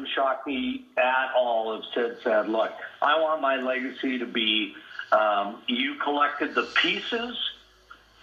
wouldn't shock me at all if Sid said, look, I want my legacy to be you collected the pieces,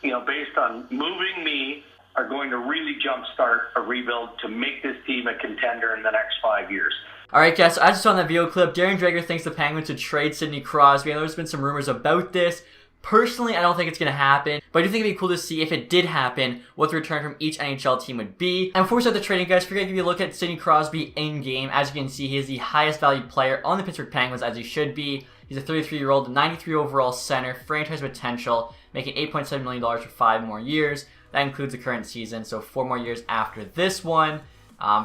based on moving me, are going to really jumpstart a rebuild to make this team a contender in the next 5 years. Alright guys, so as you saw in that video clip, Darren Dreger thinks the Penguins should trade Sidney Crosby. I know there's been some rumors about this. Personally, I don't think it's going to happen, but I do think it'd be cool to see if it did happen, what the return from each NHL team would be. And before we start the trading, guys, forget to give you a look at Sidney Crosby in-game. As you can see, he is the highest valued player on the Pittsburgh Penguins, as he should be. He's a 33-year-old, 93 overall center, franchise potential, making $8.7 million for 5 more years. That includes the current season, so 4 more years after this one.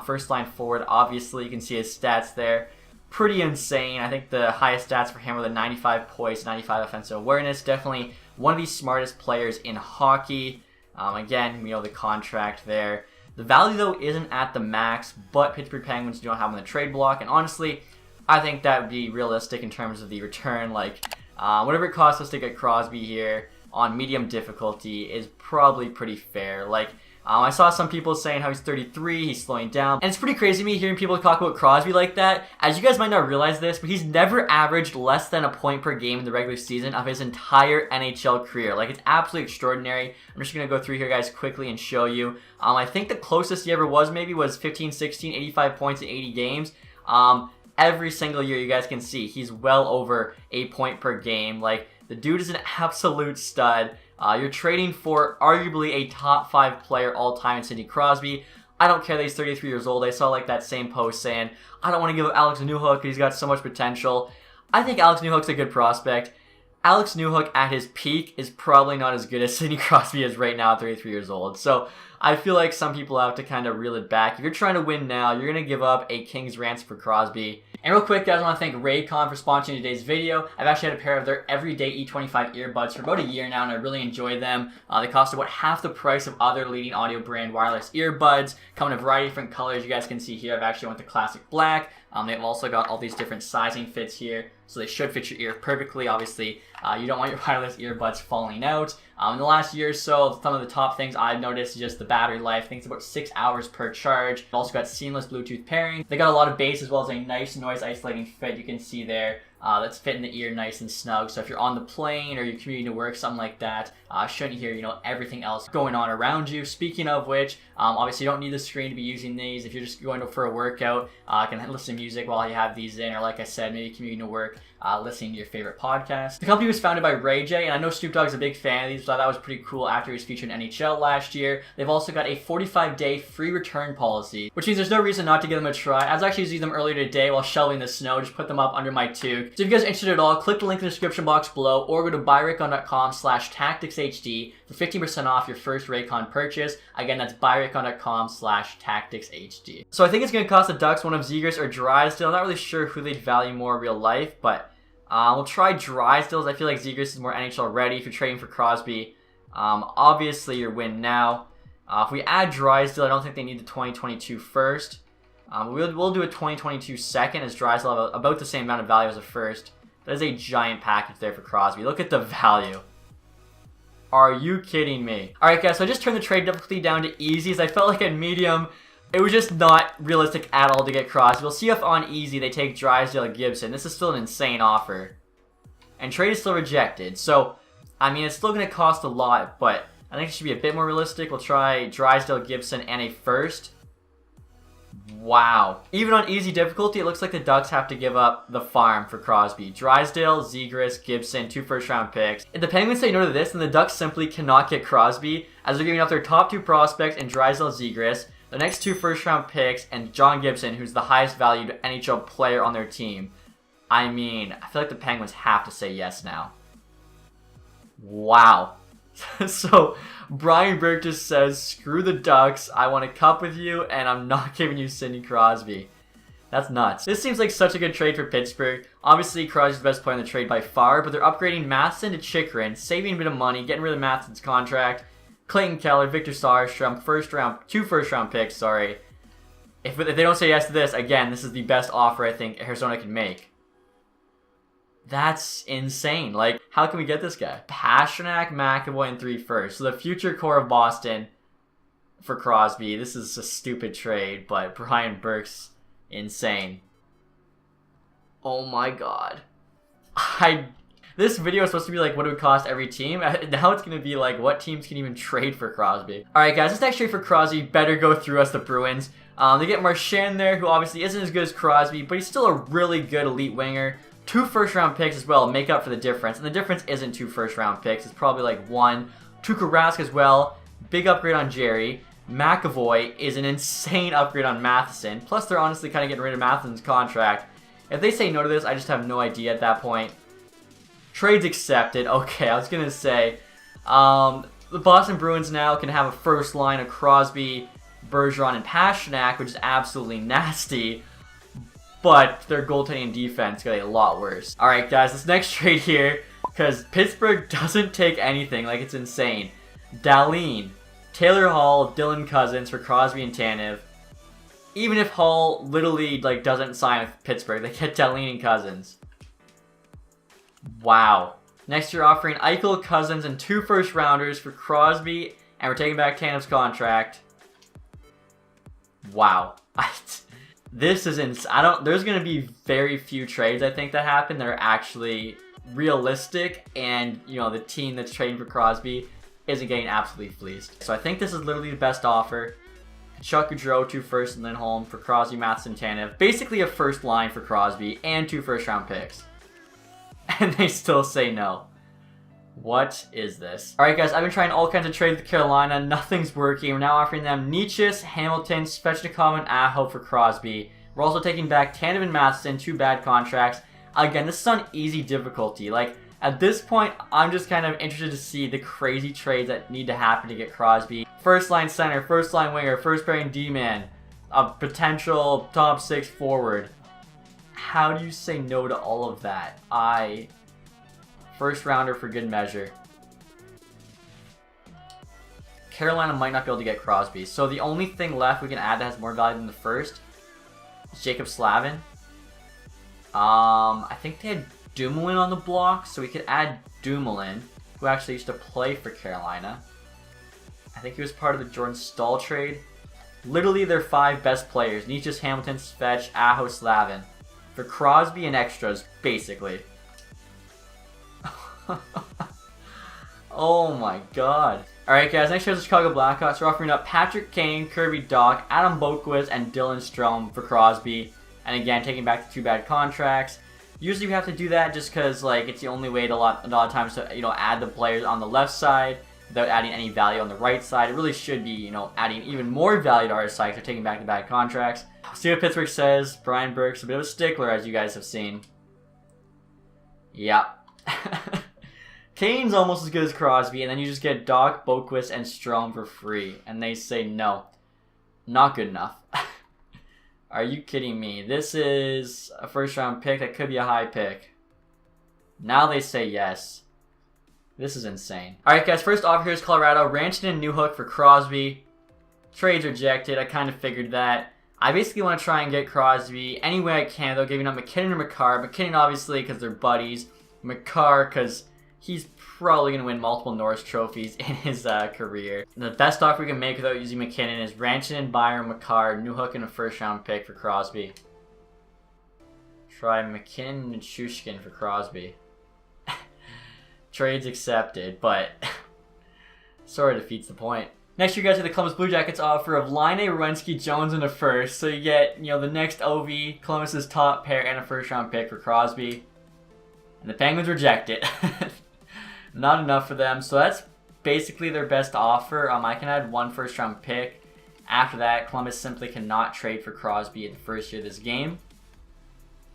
First line forward, obviously, you can see his stats there. Pretty insane. I think the highest stats for him were the 95 poise, 95 offensive awareness. Definitely one of the smartest players in hockey. Again, the contract there. The value, though, isn't at the max, but Pittsburgh Penguins don't have him on the trade block. And honestly, I think that would be realistic in terms of the return. Whatever it costs us to get Crosby here on medium difficulty is probably pretty fair. I saw some people saying how he's 33, he's slowing down. And it's pretty crazy to me hearing people talk about Crosby like that. As you guys might not realize this, but he's never averaged less than a point per game in the regular season of his entire NHL career. It's absolutely extraordinary. I'm just going to go through here, guys, quickly and show you. I think the closest he ever was maybe was 15, 16, 85 points in 80 games. Every single year, you guys can see, he's well over a point per game. The dude is an absolute stud. You're trading for arguably a top 5 player all time in Sidney Crosby. I don't care that he's 33 years old. I saw that same post saying, I don't want to give up Alex Newhook, he's got so much potential. I think Alex Newhook's a good prospect. Alex Newhook at his peak is probably not as good as Sidney Crosby is right now at 33 years old. So I feel like some people have to kind of reel it back. If you're trying to win now, you're going to give up a King's ransom for Crosby. And real quick, guys, I want to thank Raycon for sponsoring today's video. I've actually had a pair of their everyday E25 earbuds for about a year now, and I really enjoy them. They cost about half the price of other leading audio brand wireless earbuds. Come in a variety of different colors. You guys can see here, I've actually went the classic black. They've also got all these different sizing fits here, so they should fit your ear perfectly. Obviously, you don't want your wireless earbuds falling out. In the last year or so, some of the top things I've noticed is just the battery life. I think it's about 6 hours per charge. They've also got seamless Bluetooth pairing. They got a lot of bass as well as a nice noise isolating fit. You can see there. That's fitting the ear nice and snug. So if you're on the plane or you're commuting to work, something like that, shouldn't hear, everything else going on around you. Speaking of which, obviously you don't need the screen to be using these. If you're just going for a workout, you can listen to music while you have these in, or like I said, maybe commuting to work, listening to your favorite podcast. The company was founded by Ray J, and I know Snoop Dogg's a big fan of these, so that was pretty cool after he was featured in NHL last year. They've also got a 45-day free return policy, which means there's no reason not to give them a try. I was actually using them earlier today while shoveling the snow, just put them up under my toque. So if you guys are interested at all, click the link in the description box below or go to buyraycon.com/tacticshd for 15% off your first Raycon purchase. Again, that's buyraycon.com/tacticshd. So I think it's going to cost the Ducks one of Zegras or Drysdale. I'm not really sure who they'd value more in real life, but we'll try Drysdale. I feel like Zegras is more NHL ready if you're trading for Crosby. Obviously, your win now. If we add Drysdale, I don't think they need the 2022 first. We'll do a 2022 second, as Drysdale have about the same amount of value as a first. That is a giant package there for Crosby. Look at the value. Are you kidding me? Alright guys, so I just turned the trade difficulty down to easy, as I felt like at medium, it was just not realistic at all to get Crosby. We'll see if on easy they take Drysdale or Gibson. This is still an insane offer. And trade is still rejected. So, I mean, it's still going to cost a lot, but I think it should be a bit more realistic. We'll try Drysdale, Gibson, and a first. Wow. Even on easy difficulty, it looks like the Ducks have to give up the farm for Crosby. Drysdale, Zegras, Gibson, 2 first-round picks. If the Penguins say no to this, then the Ducks simply cannot get Crosby, as they're giving up their top 2 prospects in Drysdale, Zegras, the next 2 first-round picks, and John Gibson, who's the highest valued NHL player on their team. I mean, I feel like the Penguins have to say yes now. Wow. So, Brian Burke just says, screw the Ducks, I want a cup with you, and I'm not giving you Sidney Crosby. That's nuts. This seems like such a good trade for Pittsburgh. Obviously, Crosby's the best player in the trade by far, but they're upgrading Matheson to Chychrun, saving a bit of money, getting rid of Matheson's contract. Clayton Keller, Victor Soderstrom, 2 first-round picks, sorry. If they don't say yes to this, again, this is the best offer I think Arizona can make. That's insane. Like, how can we get this guy? Pastrnak, McAvoy, and 3 firsts. So the future core of Boston for Crosby. This is a stupid trade, but Brian Burke's Insane. Oh my god. This video is supposed to be like what it would cost every team. Now it's going to be like what teams can even trade for Crosby. Alright guys, this next trade for Crosby better go through us, the Bruins. They get Marchand there, who obviously isn't as good as Crosby, but he's still a really good elite winger. 2 first-round picks as well make up for the difference. And the difference isn't 2 first-round picks. It's probably like 1. Tuukka Rask as well. Big upgrade on Jerry. McAvoy is an insane upgrade on Matheson. Plus, they're honestly kind of getting rid of Matheson's contract. If they say no to this, I just have no idea at that point. Trades accepted. Okay, I was going to say, the Boston Bruins now can have a first line of Crosby, Bergeron, and Pastrnak, which is absolutely nasty. But their goaltending and defense got a lot worse. Alright guys, this next trade here, because Pittsburgh doesn't take anything, like it's insane. Dahlin, Taylor Hall, Dylan Cousins for Crosby and Tanev. Even if Hall literally like doesn't sign with Pittsburgh, they get Dahlin and Cousins. Wow. Next year offering Eichel, Cousins, and 2 first-rounders for Crosby, and we're taking back Tanev's contract. Wow. This is there's going to be very few trades, I think, that happen that are actually realistic, and, you know, the team that's trading for Crosby isn't getting absolutely fleeced. So I think this is literally the best offer. Chuck Gaudreau, 2 first, and then home for Crosby, Matheson, Tanev. Basically a first line for Crosby, and 2 first-round picks. And they still say no. What is this? Alright guys, I've been trying all kinds of trades with Carolina. Nothing's working. We're now offering them Nietzsche's, Hamilton, Svechnikov, and Aho for Crosby. We're also taking back Tanev and Matheson, 2 bad contracts. Again, this is on easy difficulty. Like, at this point, I'm just kind of interested to see the crazy trades that need to happen to get Crosby. First line center, first line winger, first pairing D-man, a potential top 6 forward. How do you say no to all of that? First rounder for good measure. Carolina might not be able to get Crosby. So the only thing left we can add that has more value than the first is Jacob Slavin. I think they had Dumoulin on the block, so we could add Dumoulin, who actually used to play for Carolina. I think he was part of the Jordan Staal trade. Literally their 5 best players. Nietzsche's, Hamilton, Svech, Aho, Slavin. For Crosby and extras, basically. Oh my god. Alright guys, next year is the Chicago Blackhawks. We're offering up Patrick Kane, Kirby Dach, Adam Boqvist, and Dylan Strome for Crosby. And again, taking back the 2 bad contracts. Usually we have to do that just because like it's the only way to a lot of times to, you know, add the players on the left side without adding any value on the right side. It really should be, you know, adding even more value to our side for taking back the bad contracts. See what Pittsburgh says. Brian Burke's a bit of a stickler, as you guys have seen. Yeah. Kane's almost as good as Crosby, and then you just get Dach, Boqvist, and Strome for free. And they say no. Not good enough. Are you kidding me? This is a first-round pick that could be a high pick. Now they say yes. This is insane. Alright guys, first off here is Colorado. Rantanen and Newhook for Crosby. Trades rejected. I kind of figured that. I basically want to try and get Crosby any way I can, though, giving up McKinnon or Makar. McKinnon, obviously, because they're buddies. Makar, because he's probably going to win multiple Norris trophies in his career. The best offer we can make without using McKinnon is Rantanen, Byron, Makar, Newhook, and a first-round pick for Crosby. Try McKinnon and Shushkin for Crosby. Trades accepted, but sort of defeats the point. Next, you guys have the Columbus Blue Jackets offer of Line, Werenski, Jones, and a first. So you get, you know, the next OV, Columbus's top pair, and a first-round pick for Crosby. And the Penguins reject it. Not enough for them. So that's basically their best offer. I can add 1 first-round pick. After that, Columbus simply cannot trade for Crosby in the first year of this game.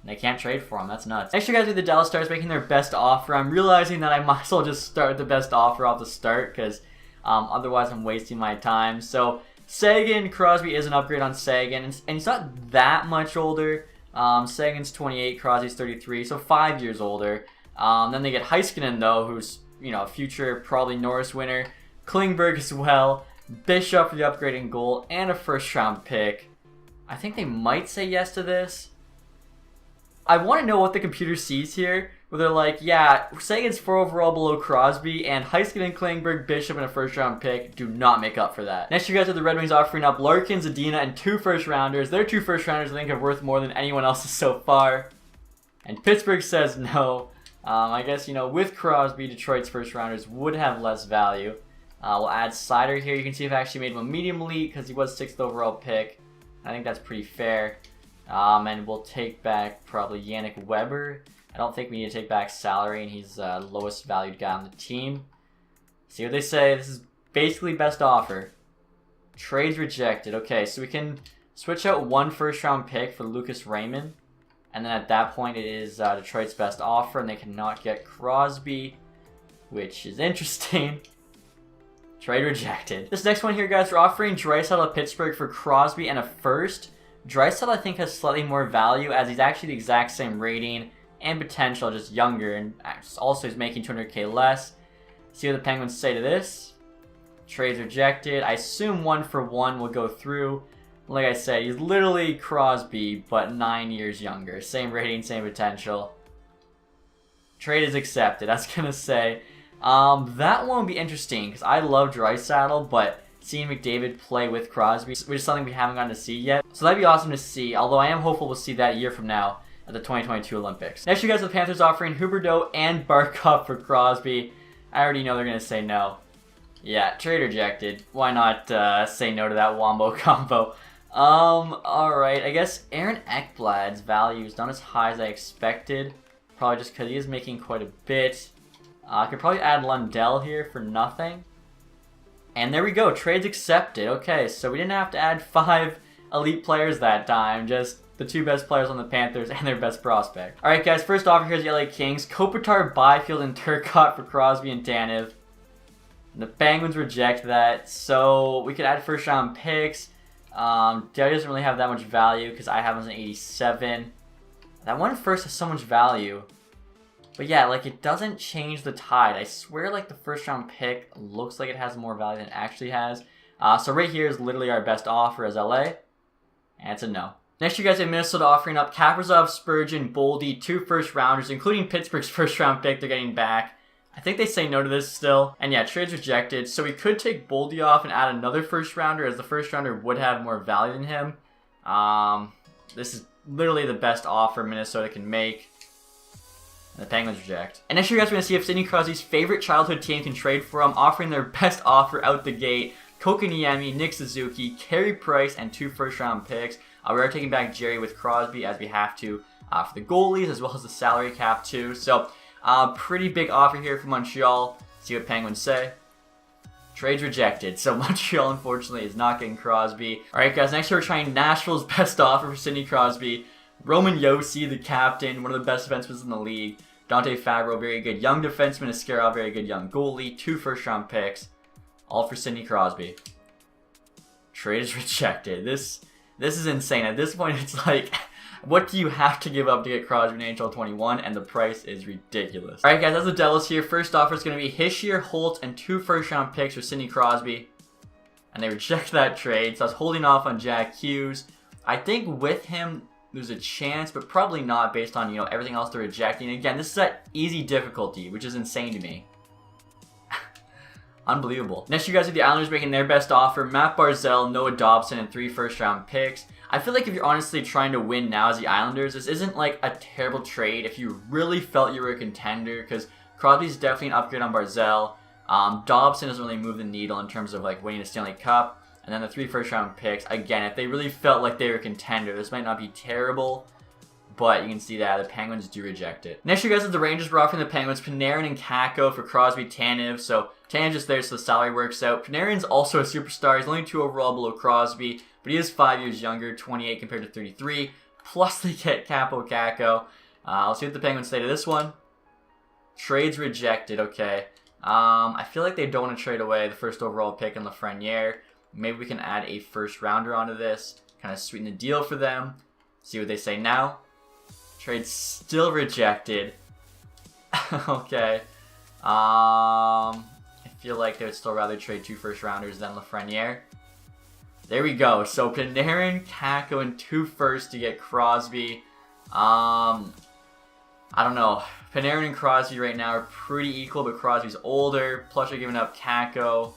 And they can't trade for him. That's nuts. Next, you guys have the Dallas Stars making their best offer. I'm realizing that I might as well just start the best offer off the start because otherwise I'm wasting my time. So Sagan, Crosby is an upgrade on Sagan, and he's not that much older. Sagan's 28, Crosby's 33, so 5 years older. Then they get Heiskanen, though, who's, you know, a future probably Norris winner. Klingberg as well. Bishop for the upgrade in goal, and a first-round pick. I think they might say yes to this. I want to know what the computer sees here where they're like, yeah, saying it's 4 overall below Crosby, and Heiskanen, Klingberg, Bishop, and a first-round pick do not make up for that. Next, you guys have the Red Wings offering up Larkin, Zadina, and 2 first-rounders. Their 2 first-rounders, I think, are worth more than anyone else's so far. And Pittsburgh says no. I guess, with Crosby, Detroit's first-rounders would have less value. We'll add Seider here. You can see if I actually made him a medium elite because he was 6th overall pick. I think that's pretty fair. And we'll take back probably Yannick Weber. I don't think we need to take back salary, and he's the lowest valued guy on the team. See what they say. This is basically best offer. Trades rejected. Okay, so we can switch out 1 first-round pick for Lucas Raymond. And then at that point, it is Detroit's best offer, and they cannot get Crosby, which is interesting. Trade rejected. This next one here, guys, we're offering Draisaitl of Pittsburgh for Crosby and a first. Draisaitl, I think, has slightly more value as he's actually the exact same rating and potential, just younger, and also he's making 200k less. See what the Penguins say to this. Trades rejected. I assume 1 for 1 will go through. Like I said, he's literally Crosby, but 9 years younger. Same rating, same potential. Trade is accepted. I was going to say, that one will be interesting because I love Draisaitl, but seeing McDavid play with Crosby, which is something we haven't gotten to see yet. So that'd be awesome to see, although I am hopeful we'll see that a year from now at the 2022 Olympics. Next, you guys have the Panthers offering Huberdeau and Barkov for Crosby. I already know they're going to say no. Yeah, trade rejected. Why not say no to that Wombo combo? Alright, I guess Aaron Ekblad's value is not as high as I expected. Probably just because he is making quite a bit. I could probably add Lundell here for nothing. And there we go, trades accepted. Okay, so we didn't have to add 5 elite players that time, just the 2 best players on the Panthers and their best prospect. Alright guys, first offer here is the LA Kings. Kopitar, Byfield, and Turcotte for Crosby and Tanev. The Penguins reject that, so we could add first round picks. Dale doesn't really have that much value because I have him as an 87. That one first has so much value. But yeah, like, it doesn't change the tide. I swear, like, the first round pick looks like it has more value than it actually has. So right here is literally our best offer as LA. And it's a no. Next, you guys have Minnesota offering up Kaprizov, Spurgeon, Boldy, 2 first rounders, including Pittsburgh's first round pick they're getting back. I think they say no to this still. And yeah, trades rejected. So we could take Boldy off and add another first rounder, as the first rounder would have more value than him. This is literally the best offer Minnesota can make. And the Penguins reject. And next year, guys, we're going to see if Sidney Crosby's favorite childhood team can trade for him, offering their best offer out the gate. Kokoniemi, Nick Suzuki, Carey Price, and 2 first-round picks. We are taking back Jerry with Crosby, as we have to for the goalies, as well as the salary cap, too. So, pretty big offer here from Montreal. See what Penguins say. Trades rejected. So, Montreal, unfortunately, is not getting Crosby. Alright, guys, next year we're trying Nashville's best offer for Sidney Crosby. Roman Josi, the captain, one of the best defensemen in the league. Dante Fabro, very good young defenseman. Askarov, very good young goalie. 2 first-round picks. All for Sidney Crosby. Trade is rejected. This is insane. At this point, it's like, what do you have to give up to get Crosby in NHL 21? And the price is ridiculous. Alright, guys, that's the Devils here. First offer is going to be Hischier, Holt, and 2 first-round picks for Sidney Crosby. And they reject that trade. So I was holding off on Jack Hughes. I think with him, there's a chance, but probably not based on, everything else they're rejecting. Again, this is at easy difficulty, which is insane to me. Unbelievable. Next, you guys have the Islanders making their best offer. Matt Barzal, Noah Dobson, and 3 first-round picks. I feel like if you're honestly trying to win now as the Islanders, this isn't like a terrible trade if you really felt you were a contender, because Crosby's definitely an upgrade on Barzal. Dobson doesn't really move the needle in terms of like winning a Stanley Cup. And then the 3 first-round picks. Again, if they really felt like they were a contender, this might not be terrible. But you can see that the Penguins do reject it. Next, you guys have the Rangers. We're offering the Penguins Panarin and Kakko for Crosby, Tanev. So Tanev's just there so the salary works out. Panarin's also a superstar. He's only 2 overall below Crosby. But he is 5 years younger, 28 compared to 33. Plus they get Capo Kakko. Let's see what the Penguins say to this one. Trades rejected. Okay. I feel like they don't want to trade away the first overall pick in Lafreniere. Maybe we can add a first rounder onto this. Kind of sweeten the deal for them. See what they say now. Trade still rejected. Okay. I feel like they would still rather trade 2 first rounders than Lafreniere. There we go. So Panarin, Kakko, and 2 firsts to get Crosby. I I don't know. Panarin and Crosby right now are pretty equal, but Crosby's older. Plus, they're giving up Kako.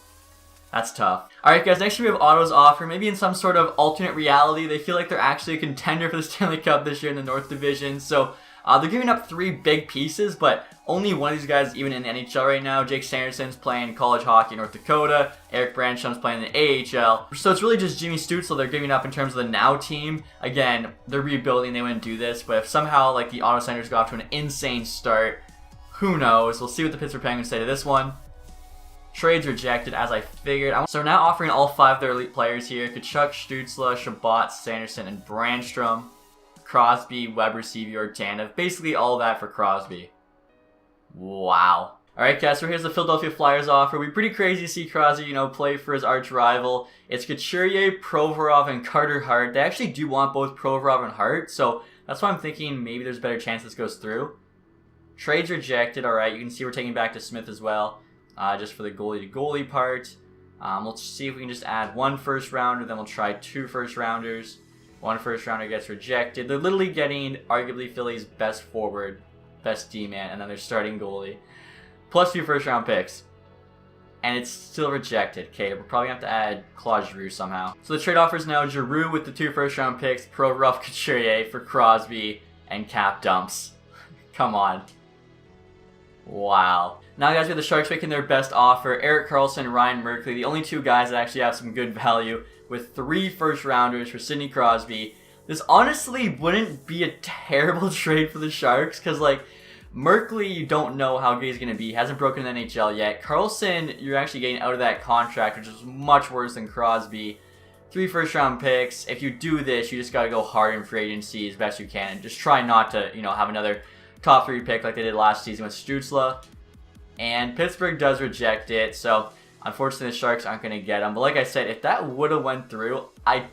That's tough. Alright guys, next we have Ottawa's offer. Maybe in some sort of alternate reality, they feel like they're actually a contender for the Stanley Cup this year in the North Division. So they're giving up 3 big pieces, but only one of these guys is even in the NHL right now. Jake Sanderson's playing college hockey in North Dakota. Eric Brandsom's playing in the AHL. So it's really just Jimmy Stützle they're giving up in terms of the now team. Again, they're rebuilding, they wouldn't do this, but if somehow like the Ottawa Senators got off to an insane start, who knows? We'll see what the Pittsburgh Penguins say to this one. Trades rejected, as I figured. So we're now offering all 5 of their elite players here. Tkachuk, Stützle, Shabbat, Sanderson, and Brandstrom. Crosby, Weber, Sevior, Tanev. Basically all of that for Crosby. Wow. Alright guys, so here's the Philadelphia Flyers offer. We're pretty crazy to see Crosby, you know, play for his arch rival. It's Couturier, Provorov, and Carter Hart. They actually do want both Provorov and Hart, so that's why I'm thinking maybe there's a better chance this goes through. Trades rejected, alright. You can see we're taking back to Smith as well. Just for the goalie-to-goalie part. We'll see if we can just add 1 first rounder, then we'll try 2 first rounders. 1 first rounder gets rejected. They're literally getting arguably Philly's best forward, best D-man, and then their starting goalie. Plus 2 first round picks. And it's still rejected. Okay, we're probably going to have to add Claude Giroux somehow. So the trade offer is now Giroux with the 2 first round picks, Provorov, Couturier for Crosby, and cap dumps. Come on. Wow. Now guys, we have the Sharks making their best offer. Erik Karlsson and Ryan Merkley, the only 2 guys that actually have some good value, with 3 first rounders for Sidney Crosby. This honestly wouldn't be a terrible trade for the Sharks, because like, Merkley, you don't know how good he's going to be. He hasn't broken in the NHL yet. Karlsson, you're actually getting out of that contract, which is much worse than Crosby. 3 first round picks. If you do this, you just got to go hard in free agency as best you can. And just try not to, you know, have another top 3 pick like they did last season with Stützle. And Pittsburgh does reject it, so unfortunately the Sharks aren't going to get him. But like I said, if that would have went through, I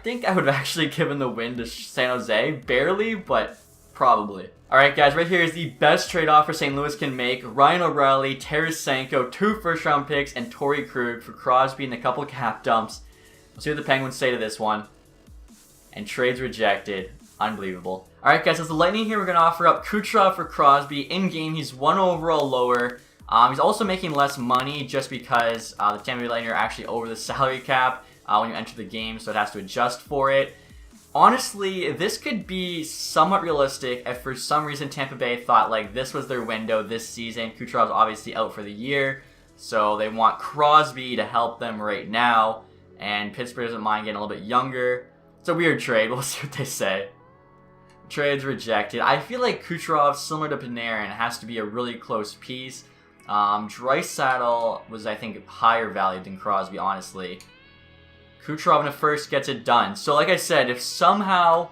think I would have actually given the win to San Jose. Barely, but probably. Alright guys, right here is the best trade offer St. Louis can make. Ryan O'Reilly, Tarasenko, 2 first round picks, and Torrey Krug for Crosby and a couple cap dumps. We'll see what the Penguins say to this one. And trades rejected. Unbelievable. Alright guys, as the Lightning here, we're going to offer up Kucherov for Crosby. In-game, he's 1 overall lower. He's also making less money just because the Tampa Bay Lightning are actually over the salary cap when you enter the game, so it has to adjust for it. Honestly, this could be somewhat realistic if for some reason Tampa Bay thought like this was their window this season. Kucherov's obviously out for the year, so they want Crosby to help them right now, and Pittsburgh doesn't mind getting a little bit younger. It's a weird trade. We'll see what they say. Trade's rejected. I feel like Kucherov, similar to Panarin, has to be a really close piece. Draisaitl was, I think, higher valued than Crosby, honestly. Kucherov in the first gets it done. So, like I said, if somehow,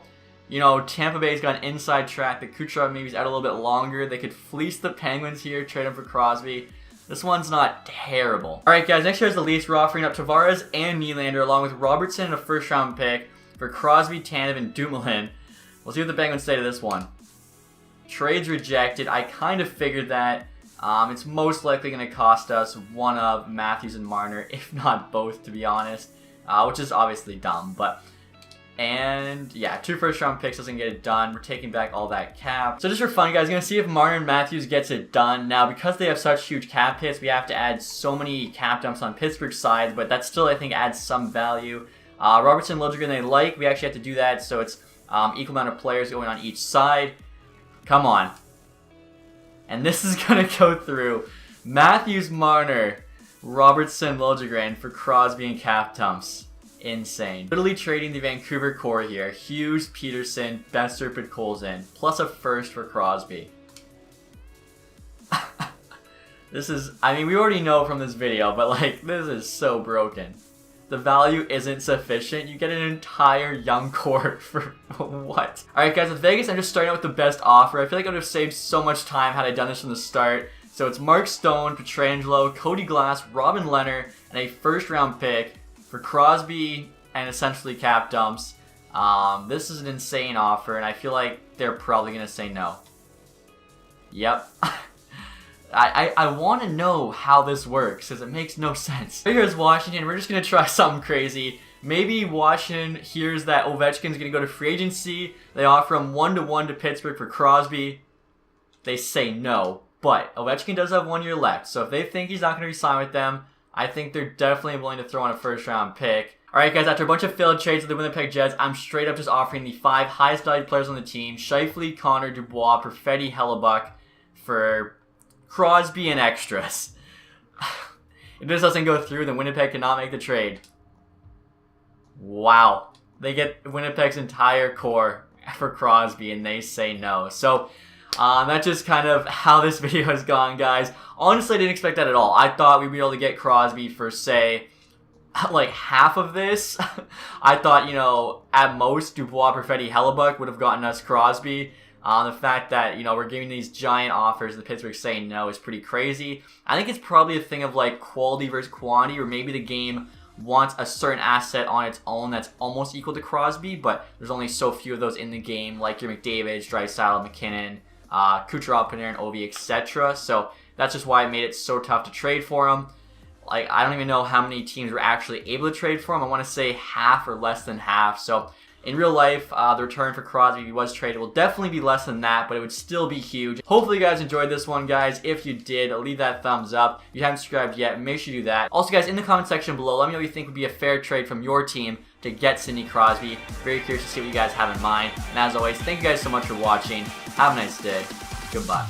you know, Tampa Bay's got an inside track that Kucherov maybe is out a little bit longer, they could fleece the Penguins here, trade him for Crosby. This one's not terrible. Alright, guys, next year is the Leafs. We're offering up Tavares and Nylander, along with Robertson and a first-round pick for Crosby, Tanev, and Dumoulin. We'll see what the Penguins say to this one. Trades rejected. I kind of figured that. It's most likely going to cost us one of Matthews and Marner, if not both, to be honest. Which is obviously dumb, but... And, yeah, 2 first-round picks doesn't get it done. We're taking back all that cap. So just for fun, guys, we're going to see if Marner and Matthews gets it done. Now, because they have such huge cap hits, we have to add so many cap dumps on Pittsburgh's side, but that still, I think, adds some value. Robertson and Liljegren they like. We actually have to do that, so it's equal amount of players going on each side. Come on. And this is going to go through. Matthews, Marner, Robertson, Liljegren for Crosby and cap dumps. Insane. Literally trading the Vancouver core here. Hughes, Peterson, Besser, Podkolzin, plus a first for Crosby. This is, I mean, we already know from this video, but like, this is so broken. The value isn't sufficient. You get an entire young core for what? Alright guys, with Vegas, I'm just starting out with the best offer. I feel like I would have saved so much time had I done this from the start. So it's Mark Stone, Pietrangelo, Cody Glass, Robin Leonard, and a first-round pick for Crosby and essentially cap dumps. This is an insane offer, and I feel like they're probably going to say no. Yep. I want to know how this works, because it makes no sense. Here's Washington. We're just going to try something crazy. Maybe Washington hears that Ovechkin's going to go to free agency. They offer him 1-to-1 to Pittsburgh for Crosby. they say no. But Ovechkin does have 1 year left, so if they think he's not going to re-sign with them, I think they're definitely willing to throw in a first-round pick. Alright guys, after a bunch of failed trades with the Winnipeg Jets, I'm straight up just offering the 5 highest valued players on the team, Scheifele, Connor, Dubois, Perfetti, Hellebuck, for Crosby and extras. If this doesn't go through, then Winnipeg cannot make the trade. Wow. They get Winnipeg's entire core for Crosby, and they say no. So, that's just kind of how this video has gone, guys. Honestly, I didn't expect that at all. I thought we'd be able to get Crosby for, say, like half of this. I thought, you know, at most, Dubois, Perfetti, Hellebuck would have gotten us Crosby. The fact that, you know, we're giving these giant offers and the Pittsburgh saying no is pretty crazy. I think it's probably a thing of, like, quality versus quantity, or maybe the game wants a certain asset on its own that's almost equal to Crosby, but there's only so few of those in the game, like your McDavid, Draisaitl, McKinnon, Kucherov, Panarin, Ovi, etc. So that's just why it made it so tough to trade for him. Like, I don't even know how many teams were actually able to trade for him. I want to say half or less than half. So in real life, the return for Crosby, if he was traded, will definitely be less than that, but it would still be huge. Hopefully you guys enjoyed this one, guys. If you did, leave that thumbs up. If you haven't subscribed yet, make sure you do that. Also, guys, in the comment section below, let me know what you think would be a fair trade from your team to get Sidney Crosby. Very curious to see what you guys have in mind. And as always, thank you guys so much for watching. Have a nice day. Goodbye.